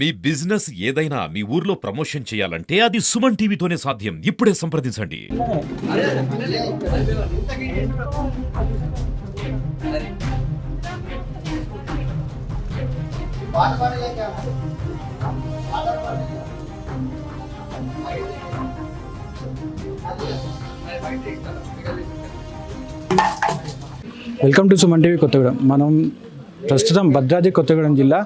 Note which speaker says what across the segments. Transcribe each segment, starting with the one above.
Speaker 1: మీ business ఏదైనా మీ ఊర్లో promotion చేయాలంటే అది సుమన్ టీవీతోనే సాధ్యం. ఇప్పుడే సంప్రదించండి.
Speaker 2: Welcome to Suman TV Kothagudem. మనం ప్రస్తుతం భద్రాద్రి కొత్తగూడెం జిల్లా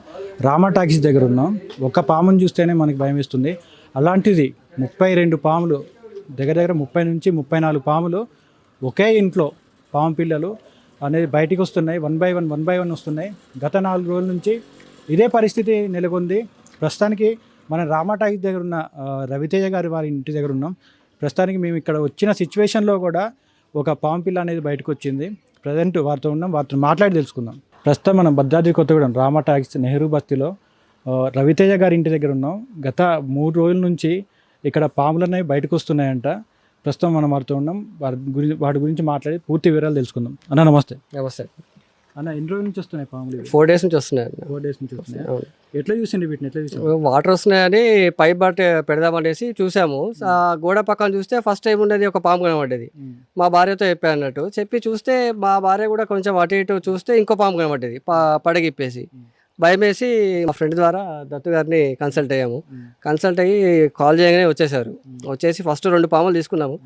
Speaker 2: రామా టాకీస్ దగ్గర ఉన్నాం. ఒక్క పామును చూస్తేనే మనకి భయం వేస్తుంది. అలాంటిది 32 పాములు, దగ్గర దగ్గర 30 నుంచి 34 పాములు ఒకే ఇంట్లో పాము పిల్లలు అనేది బయటికి వస్తున్నాయి. వన్ బై వన్ వస్తున్నాయి. గత 4 రోజుల నుంచి ఇదే పరిస్థితి నెలకొంది. ప్రస్తుతానికి మన రామా టాకీస్ దగ్గర ఉన్న రవితేజ గారి వారి ఇంటి దగ్గర ఉన్నాం. ప్రస్తుతానికి మేము ఇక్కడ వచ్చిన సిచ్యువేషన్లో కూడా ఒక పాము పిల్ల అనేది బయటకు వచ్చింది. ప్రజెంట్ వారితో ఉన్నాం, వారితో మాట్లాడి తెలుసుకుందాం. ప్రస్తుతం మనం భద్రాద్రి కొత్తగూడెం రామా టాకీస్ నెహ్రూ బస్తీలో రవితేజ గారి ఇంటి దగ్గర ఉన్నాం. గత 3 రోజుల నుంచి ఇక్కడ పాములు అనేవి బయటకు వస్తున్నాయంట. ప్రస్తుతం మనం వారితో ఉన్నాం. వాటి గురించి మాట్లాడి పూర్తి వివరాలు తెలుసుకుందాం. అన్న నమస్తే.
Speaker 3: నమస్తే
Speaker 2: అన్న, ఎన్ని రోజుల నుంచి వస్తున్నాయి పాములు?
Speaker 3: 4 days నుంచి వస్తున్నాయి.
Speaker 2: 4 days నుంచి వస్తున్నాయి. ఎట్లా చూసిండి వీటిని? ఎట్లా చూసాం?
Speaker 3: వాటర్ వస్తున్నాయని పైప్ బట్ పెడదామనేసి చూసాము. ఆ గోడ పక్కన చూస్తే ఫస్ట్ టైం ఉండేది ఒక పాము కనబడ్డది. మా భార్యతో చెప్పాను అన్నట్టు. చెప్పి చూస్తే మా భార్య కూడా కొంచెం అటు ఇటు చూస్తే ఇంకో పాము కనబడ్డది పడగిప్పేసి. భయం వేసి మా ఫ్రెండ్ ద్వారా దత్తు గారిని కన్సల్ట్ అయ్యాము. కన్సల్ట్ అయ్యి కాల్ చేయగానే వచ్చేసారు. వచ్చేసి ఫస్ట్ 2 పాములు తీసుకున్నాము.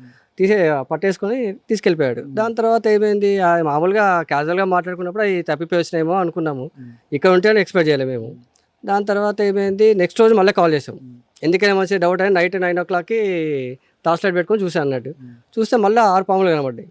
Speaker 3: పట్టేసుకొని తీసుకెళ్ళిపోయాడు. దాని తర్వాత ఏమైంది, మామూలుగా క్యాజువల్గా మాట్లాడుకున్నప్పుడు అవి తప్పిపోయి వచ్చినాయేమో అనుకున్నాము. ఇక్కడ ఉంటే ఎక్స్పెక్ట్ చేయలేము మేము. దాని తర్వాత ఏమైంది, నెక్స్ట్ రోజు మళ్ళీ కాల్ చేసాం. ఎందుకైనా మంచి డౌట్ అని నైట్ 9 o'clockకి టార్చ్ లైట్ పెట్టుకొని చూసాను అన్నట్టు. చూస్తే మళ్ళీ 6 పాములు కనబడ్డాయి.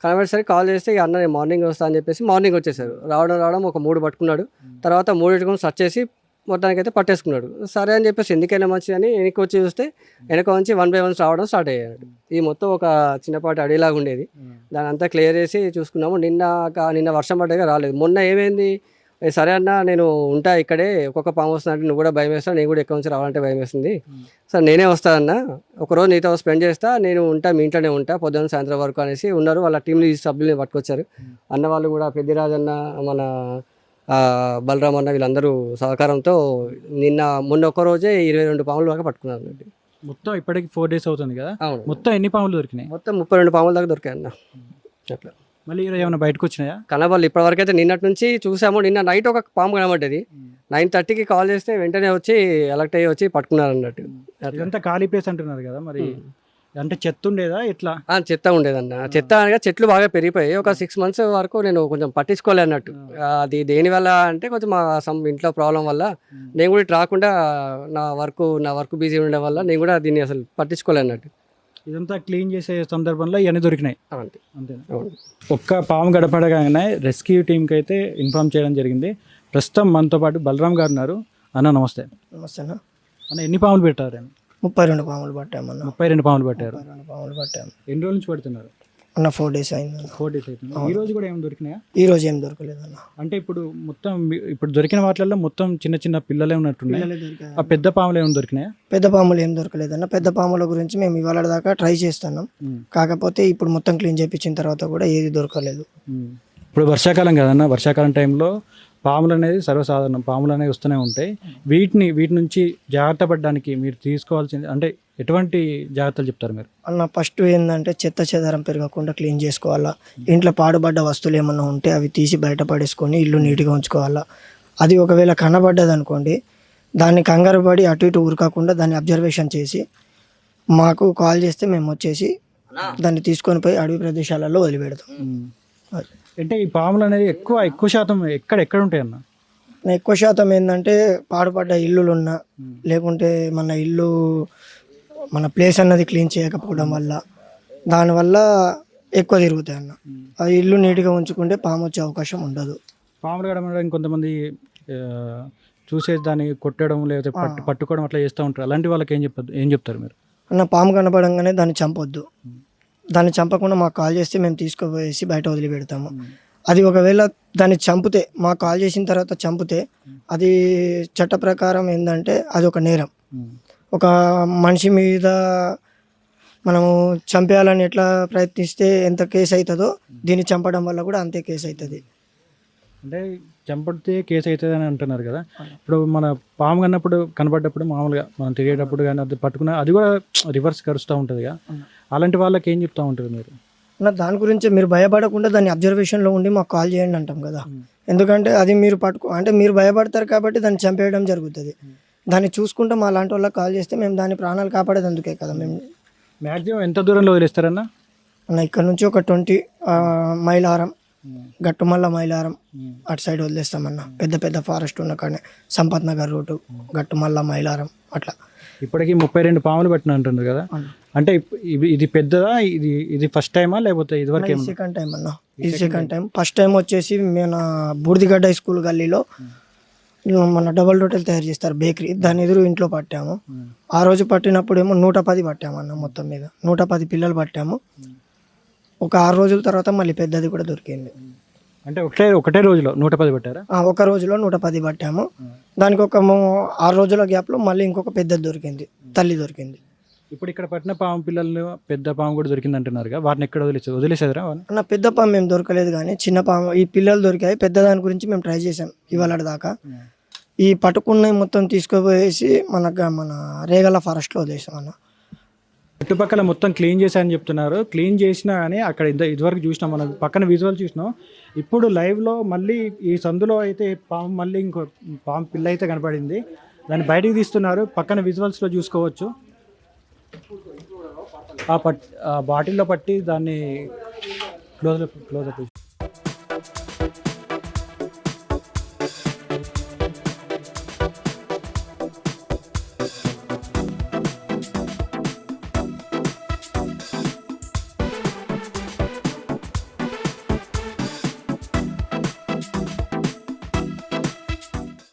Speaker 3: కనబడేసరికి కాల్ చేస్తే అన్న నేను మార్నింగ్ వస్తా అని చెప్పేసి మార్నింగ్ వచ్చేసారు. రావడం ఒక 3 పట్టుకున్నాడు. తర్వాత 3 సర్చ్ చేసి మొత్తానికి అయితే పట్టేసుకున్నాడు. సరే అని చెప్పేసి ఎందుకైనా మంచిది అని వెనక్కి వచ్చి చూస్తే వెనక నుంచి 1 by 1 రావడం స్టార్ట్ అయ్యాడు. ఈ మొత్తం ఒక చిన్నపాటి అడవిలాగా ఉండేది. దాని అంతా క్లియర్ చేసి చూసుకున్నాము. నిన్న వర్షం పడ్డగా రాలేదు. మొన్న ఏమైంది, సరే అన్న నేను ఉంటా ఇక్కడే, ఒక్కొక్క పాము వస్తున్నట్టు నువ్వు కూడా భయం వేస్తావు, నేను కూడా ఎక్కడి నుంచి రావాలంటే భయం వేస్తుంది. సరే నేనే వస్తానన్న, ఒకరోజు నీతో స్పెండ్ చేస్తా, నేను ఉంటా మీ ఇంట్లోనే ఉంటా పొద్దున్న సాయంత్రం వరకు అనేసి ఉన్నారు. వాళ్ళ టీంలో ఈ సభ్యులని పట్టుకొచ్చారు. అన్న వాళ్ళు కూడా పెద్దిరాజన్న, మన బలరామ్ అన్న, వీళ్ళందరూ సహకారంతో మొన్న ఒక్క రోజే 22 పాములు దాకా పట్టుకున్నారు అన్నట్టు.
Speaker 2: మొత్తం ఇప్పటికి 4 days అవుతుంది కదా?
Speaker 3: అవును.
Speaker 2: మొత్తం ఎన్ని పాములు దొరికినాయి?
Speaker 3: మొత్తం 32 పాముల దాకా దొరికాయి అన్న. అట్లా
Speaker 2: మళ్ళీ ఈరోజు ఏమైనా బయటకు వచ్చినాయా?
Speaker 3: కనబడలేదు ఇప్పటివరకు అయితే. నిన్నటి నుంచి చూసాము. నిన్న నైట్ ఒక పాము కనబడ్డది. 9:30కి కాల్ చేస్తే వెంటనే వచ్చి అలర్ట్ అయ్యి వచ్చి పట్టుకున్నారు అన్నట్టు.
Speaker 2: ఇదంతా ఖాళీ ప్లేస్ అంటున్నారు కదా, మరి అంటే చెత్త ఉండేదా ఎట్లా?
Speaker 3: చెత్త ఉండేదన్న. చెత్త అనగా చెట్లు బాగా పెరిగిపోయి ఒక 6 months వరకు నేను కొంచెం పట్టించుకోలే అన్నట్టు. అది దేనివల్ల అంటే కొంచెం మా ఇంట్లో ప్రాబ్లం వల్ల నేను కూడా ఇటు రాకుండా నా వర్క్ బిజీ ఉండే వల్ల నేను కూడా దీన్ని అసలు పట్టించుకోలే అన్నట్టు.
Speaker 2: ఇదంతా క్లీన్ చేసే సందర్భంలో ఇవన్నీ దొరికినాయి
Speaker 3: అంతే.
Speaker 2: అంతేనా? ఒక్క పాము గడపడగానే రెస్క్యూ టీంకి అయితే ఇన్ఫార్మ్ చేయడం జరిగింది. ప్రస్తుతం మనతో పాటు బలరామ్ గారు ఉన్నారు. అన్న నమస్తే.
Speaker 4: నమస్తే అన్న.
Speaker 2: అన్న, ఎన్ని పాములు పెట్టారు?
Speaker 4: 32 పాములు పట్టామన్న.
Speaker 2: 32 పాములు పట్టారు.
Speaker 4: 32 పాములు పట్టాము.
Speaker 2: ఎన్ని రోజుల నుంచి పడుతున్నారు?
Speaker 4: అన్న 4 days అయింది.
Speaker 2: 4 days అవుతుంది. ఈ రోజు కూడా ఏమైనా దొరికినాయా?
Speaker 4: ఈ రోజు ఏం దొరకలేదన్న.
Speaker 2: అంటే ఇప్పుడు దొరికిన వాటిల్లో మొత్తం చిన్న చిన్న పిల్లలే ఉన్నట్టున్నాయి. ఆ పెద్ద పాములు ఏమైనా దొరికినాయా?
Speaker 4: పెద్ద పాములు ఏం దొరకలేదన్న. పెద్ద పాముల గురించి మేము ఇవాళ దాకా ట్రై చేస్తున్నాం. కాకపోతే ఇప్పుడు మొత్తం క్లీన్ చేయించిన తర్వాత కూడా ఏది దొరకలేదు.
Speaker 2: ఇప్పుడు వర్షాకాలం కదన్న, వర్షాకాలం టైంలో పాములు అనేది సర్వసాధారణం. పాములు అనేవి వస్తూనే ఉంటాయి. వీటి నుంచి జాగ్రత్త పడడానికి మీరు తీసుకోవాల్సింది అంటే ఎటువంటి జాగ్రత్తలు చెప్తారు మీరు?
Speaker 4: అన్న ఫస్ట్ ఏంటంటే చెత్త చెదారం పెరగకుండా క్లీన్ చేసుకోవాలా. ఇంట్లో పాడుబడ్డ వస్తువులు ఏమన్నా ఉంటే అవి తీసి బయట పడేసుకొని ఇల్లు నీట్గా ఉంచుకోవాలా. అది ఒకవేళ కనబడ్డది అనుకోండి, దాన్ని కంగారు పడి అటు ఇటు ఊరకాకుండా దాన్ని అబ్జర్వేషన్ చేసి మాకు కాల్ చేస్తే మేము వచ్చేసి దాన్ని తీసుకొని పోయి అడవి ప్రదేశాలలో వదిలిపెడతాం.
Speaker 2: అంటే ఈ పాములు అనేది ఎక్కువ శాతం ఎక్కడ ఉంటాయి అన్న?
Speaker 4: ఎక్కువ శాతం ఏంటంటే పాడుపడ్డ ఇల్లులు ఉన్నా, లేకుంటే మన ప్లేస్ అన్నది క్లీన్ చేయకపోవడం వల్ల, దానివల్ల ఎక్కువ తిరుగుతాయి అన్న. ఆ ఇల్లు నీట్గా ఉంచుకుంటే పాము వచ్చే అవకాశం ఉండదు.
Speaker 2: పాములు కడమడం కొంతమంది చూసేసి దాన్ని కొట్టడం లేదా పట్టుకోవడం అట్లా చేస్తూ ఉంటారు. అలాంటి వాళ్ళకి ఏం చెప్తారు మీరు?
Speaker 4: అన్న పాము కనపడంగానే దాన్ని చంపొద్దు. దాన్ని చంపకుండా మాకు కాల్ చేస్తే మేము తీసుకుపోయేసి బయట వదిలిపెడతాము. అది ఒకవేళ దాన్ని చంపితే, మాకు కాల్ చేసిన తర్వాత చంపితే, అది చట్ట ప్రకారం ఏంటంటే అది ఒక నేరం. ఒక మనిషి మీద మనము చంపేయాలని ఎట్లా ప్రయత్నిస్తే ఎంత కేసు అవుతుందో, దీన్ని చంపడం వల్ల కూడా అంతే కేసు అవుతుంది.
Speaker 2: అంటే చంపితే కేసు అవుతుంది అని అంటున్నారు కదా. ఇప్పుడు మన పాము కనబడ్డప్పుడు మామూలుగా మనం తిరిగేటప్పుడు కానీ అది పట్టుకున్న అది కూడా రివర్స్ కరుస్తూ ఉంటుంది కదా. అలాంటి వాళ్ళకి ఏం చెప్తూ ఉంటారు మీరు?
Speaker 4: దాని గురించి మీరు భయపడకుండా దాన్ని అబ్జర్వేషన్లో ఉండి మాకు కాల్ చేయండి అంటాం కదా. ఎందుకంటే అది మీరు అంటే మీరు భయపడతారు కాబట్టి దాన్ని చంపేయడం జరుగుతుంది. దాన్ని చూసుకుంటే మా లాంటి వాళ్ళకి కాల్ చేస్తే మేము దాని ప్రాణాలు కాపాడేది అందుకే కదా. మేము
Speaker 2: మ్యాక్సిమం ఎంత దూరంలో వదిలేస్తారన్నా?
Speaker 4: ఇక్కడ నుంచి ఒక 20 మైలారం, గట్టుమల్ల మైలారం అటు సైడ్ వదిలేస్తామన్న. పెద్ద పెద్ద ఫారెస్ట్ ఉన్న కానీ సంపత్ నగర్ రూటు, గట్టుమల్ల మైలారం అట్లా.
Speaker 2: ఇప్పటికీ 32 పాములు పట్టిన అంటున్నారు కదా. అంటే ఇది పెద్దదా? ఇది ఫస్ట్ టైమా లేకపోతే ఇదివరకు?
Speaker 4: సెకండ్ టైం అన్న. ఇది సెకండ్ టైం. ఫస్ట్ టైం వచ్చేసి మన బూర్దిగడ్డ స్కూల్ గల్లీలో మన డబల్ రొట్టెలు తయారు చేస్తారు బేకరీ, దాని ఎదురు ఇంట్లో పట్టాము. ఆ రోజు పట్టినప్పుడు ఏమో 110 పట్టాము అన్న. మొత్తం మీద 110 పిల్లలు పట్టాము. ఒక 6 రోజుల తర్వాత మళ్ళీ పెద్దది కూడా దొరికింది.
Speaker 2: అంటే ఒకటే రోజులో 110 పట్టారా?
Speaker 4: ఒక రోజులో 110 పట్టాము. దానికి ఒక 6 రోజుల గ్యాప్లో మళ్ళీ ఇంకొక పెద్దది దొరికింది, తల్లి దొరికింది.
Speaker 2: ఇప్పుడు ఇక్కడ పట్టిన పాము పిల్లలు పెద్ద పాము కూడా దొరికింది అంటున్నారు కదా, వాటిని ఎక్కడ వదిలేసారా?
Speaker 4: అన్న పెద్ద పాము మేము దొరకలేదు కానీ చిన్న పాము ఈ పిల్లలు దొరికాయి. పెద్ద దాని గురించి మేము ట్రై చేసాం ఇవాళ దాకా. ఈ పట్టుకున్నవి మొత్తం తీసుకుపోయేసి మన రేగల ఫారెస్ట్లో వదిలేసాం అన్న.
Speaker 2: చుట్టుపక్కల మొత్తం క్లీన్ చేశారని చెప్తున్నారు. క్లీన్ చేసినా కానీ అక్కడ ఇదివరకు చూసినాం, మనం పక్కన విజువల్ చూసినాం. ఇప్పుడు లైవ్లో మళ్ళీ ఈ సందులో అయితే పాము మళ్ళీ ఇంకో పాము పిల్ల అయితే కనపడింది. దాన్ని బయటికి తీస్తున్నారు. పక్కన విజువల్స్లో చూసుకోవచ్చు. ఆ బాటిల్లో పట్టి దాన్ని క్లోజ్